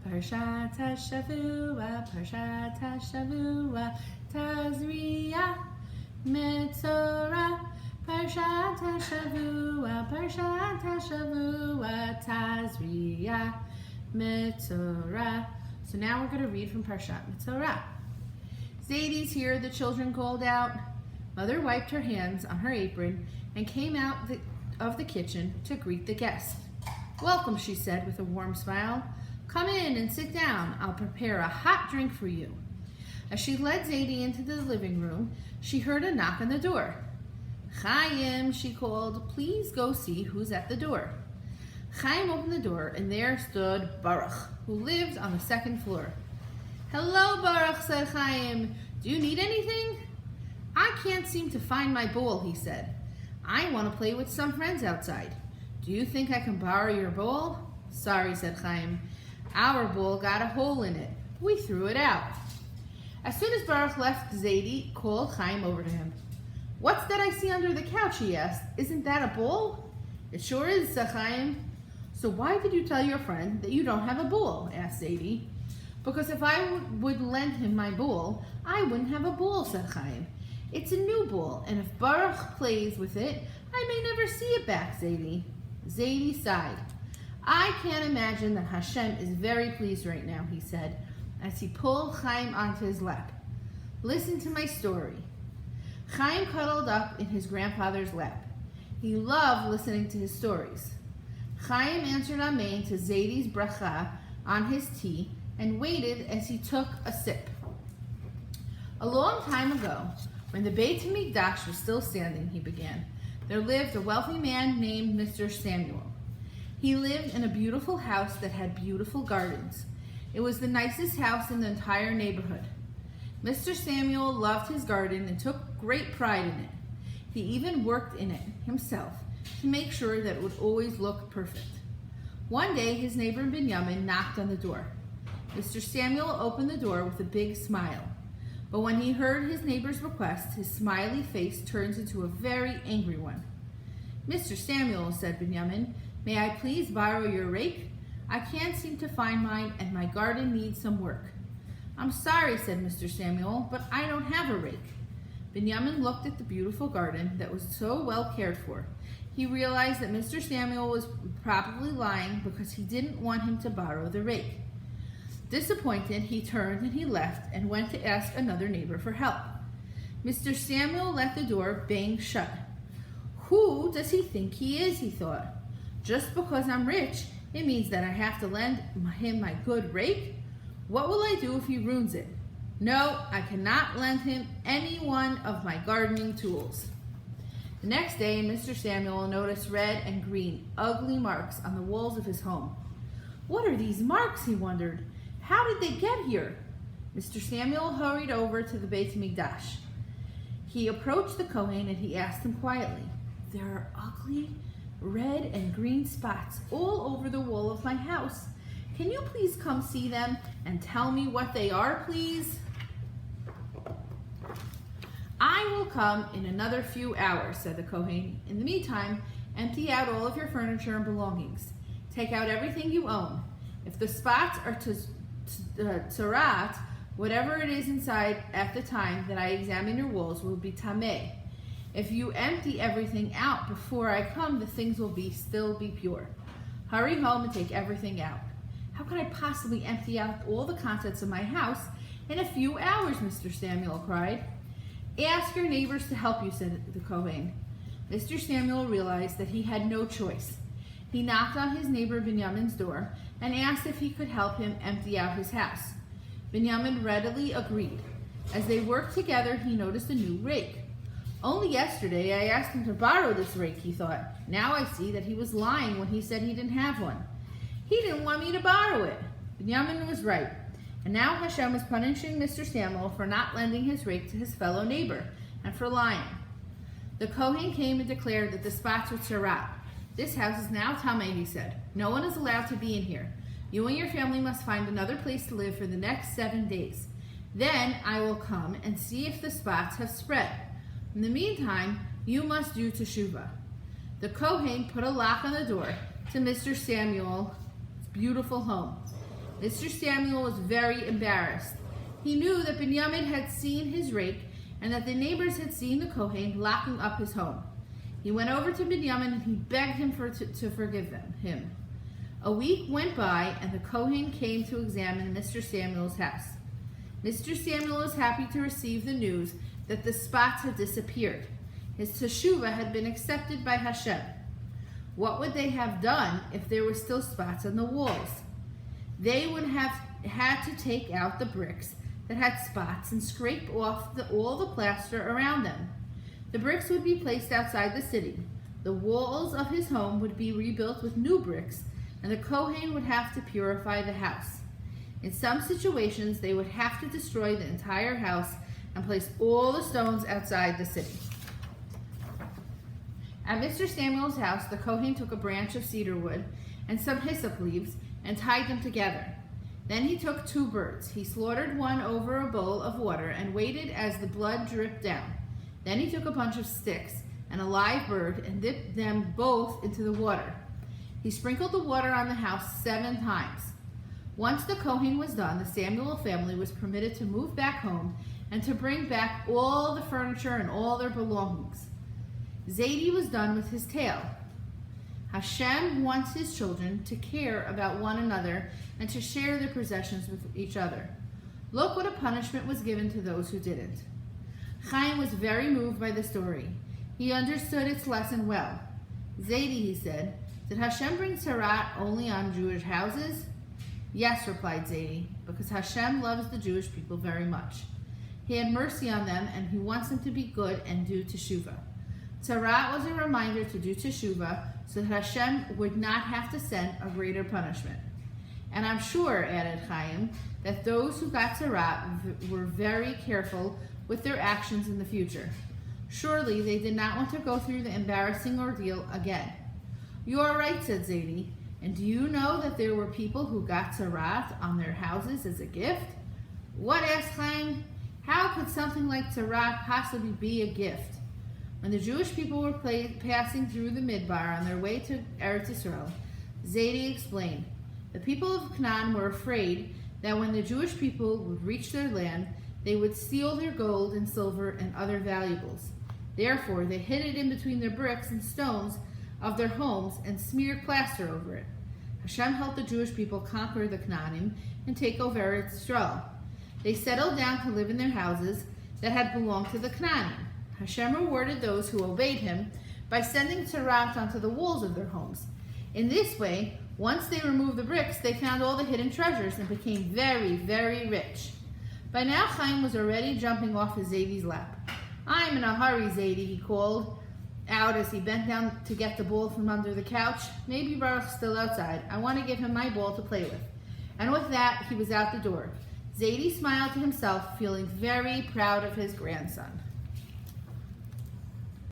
Parashat Hashavua, Parashat Hashavua, Tazria-Metzora, Parashat Hashavua, Parashat Hashavua, Tazria-Metzora. So now we're going to read from Parashat-Metzora. Zadie's here, the children called out. Mother wiped her hands on her apron and came out of the kitchen to greet the guests. Welcome, she said with a warm smile. Come in and sit down. I'll prepare a hot drink for you. As she led Zadie into the living room, she heard a knock on the door. Chaim, she called, please go see who's at the door. Chaim opened the door, and there stood Baruch, who lived on the second floor. Hello, Baruch, said Chaim. Do you need anything? I can't seem to find my bowl, he said. I want to play with some friends outside. Do you think I can borrow your bowl? Sorry, said Chaim. Our bowl got a hole in it. We threw it out. As soon as Baruch left, Zadie called Chaim over to him. What's that I see under the couch, he asked. Isn't that a bowl? It sure is, said Chaim. So why did you tell your friend that you don't have a bowl? Asked Zadie. Because if I would lend him my bowl, I wouldn't have a bowl, said Chaim. It's a new bowl, and if Baruch plays with it, I may never see it back, Zadie. Zadie sighed. I can't imagine that Hashem is very pleased right now, he said, as he pulled Chaim onto his lap. Listen to my story. Chaim cuddled up in his grandfather's lap. He loved listening to his stories. Chaim answered Amen to Zadie's bracha on his tea and waited as he took a sip. A long time ago, when the Beit HaMikdash was still standing, he began, there lived a wealthy man named Mr. Samuel. He lived in a beautiful house that had beautiful gardens. It was the nicest house in the entire neighborhood. Mr. Samuel loved his garden and took great pride in it. He even worked in it himself to make sure that it would always look perfect. One day, his neighbor Binyamin knocked on the door. Mr. Samuel opened the door with a big smile. But when he heard his neighbor's request, his smiley face turned into a very angry one. Mr. Samuel, said Binyamin, may I please borrow your rake? I can't seem to find mine and my garden needs some work. I'm sorry, said Mr. Samuel, but I don't have a rake. Binyamin looked at the beautiful garden that was so well cared for. He realized that Mr. Samuel was probably lying because he didn't want him to borrow the rake. Disappointed, he turned and he left and went to ask another neighbor for help. Mr. Samuel let the door bang shut. Who does he think he is, he thought. Just because I'm rich, it means that I have to lend him my good rake? What will I do if he ruins it? No, I cannot lend him any one of my gardening tools. The next day, Mr. Samuel noticed red and green, ugly marks on the walls of his home. What are these marks, he wondered. How did they get here? Mr. Samuel hurried over to the Beit HaMikdash. He approached the Kohen and he asked him quietly, there are ugly red and green spots all over the wall of my house. Can you please come see them and tell me what they are, please? I will come in another few hours, said the Kohen. In the meantime, empty out all of your furniture and belongings. Take out everything you own. If the spots are tzarat, whatever it is inside at the time that I examine your walls will be tameh. If you empty everything out before I come, the things will still be pure. Hurry home and take everything out. How could I possibly empty out all the contents of my house in a few hours, Mr. Samuel cried. Ask your neighbors to help you, said the Kohen. Mr. Samuel realized that he had no choice. He knocked on his neighbor Binyamin's door and asked if he could help him empty out his house. Binyamin readily agreed. As they worked together, he noticed a new rake. Only yesterday I asked him to borrow this rake, he thought. Now I see that he was lying when he said he didn't have one. He didn't want me to borrow it. Binyamin was right. And now Hashem was punishing Mr. Samuel for not lending his rake to his fellow neighbor and for lying. The Kohen came and declared that the spots were tzarat. This house is now tameh, he said. No one is allowed to be in here. You and your family must find another place to live for the next 7 days. Then I will come and see if the spots have spread. In the meantime, you must do teshuvah. The Kohen put a lock on the door to Mr. Samuel's beautiful home. Mr. Samuel was very embarrassed. He knew that Binyamin had seen his rake and that the neighbors had seen the Kohen locking up his home. He went over to Binyamin and he begged him to forgive him. A week went by and the Kohen came to examine Mr. Samuel's house. Mr. Samuel was happy to receive the news that the spots had disappeared. His teshuvah had been accepted by Hashem. What would they have done if there were still spots on the walls? They would have had to take out the bricks that had spots and scrape off all the plaster around them. The bricks would be placed outside the city. The walls of his home would be rebuilt with new bricks, and the Kohen would have to purify the house. In some situations, they would have to destroy the entire house and place all the stones outside the city. At Mr. Samuel's house, the Kohen took a branch of cedar wood and some hyssop leaves and tied them together. Then he took 2 birds. He slaughtered one over a bowl of water and waited as the blood dripped down. Then he took a bunch of sticks and a live bird and dipped them both into the water. He sprinkled the water on the house 7 times. Once the Kohen was done, the Samuel family was permitted to move back home and to bring back all the furniture and all their belongings. Zadie was done with his tale. Hashem wants his children to care about one another and to share their possessions with each other. Look what a punishment was given to those who didn't. Chaim was very moved by the story. He understood its lesson well. Zadie, he said, did Hashem bring Tzara'at only on Jewish houses? Yes, replied Zadie, because Hashem loves the Jewish people very much. He had mercy on them and he wants them to be good and do teshuvah. Tzara'at was a reminder to do teshuvah so that Hashem would not have to send a greater punishment. And I'm sure, added Chaim, that those who got Tzara'at were very careful with their actions in the future. Surely they did not want to go through the embarrassing ordeal again. You are right, said Zadie. And do you know that there were people who got Tzara'at on their houses as a gift? What, asked Chaim? How could something like Tzara'at possibly be a gift? When the Jewish people were passing through the Midbar on their way to Eretz Yisrael, Zadie explained, the people of Canaan were afraid that when the Jewish people would reach their land, they would steal their gold and silver and other valuables. Therefore, they hid it in between the bricks and stones of their homes and smeared plaster over it. Hashem helped the Jewish people conquer the Canaanim and take over Eretz Yisrael. They settled down to live in their houses that had belonged to the Canaanim. Hashem rewarded those who obeyed him by sending Tzara'at onto the walls of their homes. In this way, once they removed the bricks, they found all the hidden treasures and became very, very rich. By now, Chaim was already jumping off of Zadie's lap. I'm in a hurry, Zadie, he called out as he bent down to get the ball from under the couch. Maybe Baruch's still outside. I want to give him my ball to play with. And with that, he was out the door. Zadie smiled to himself, feeling very proud of his grandson.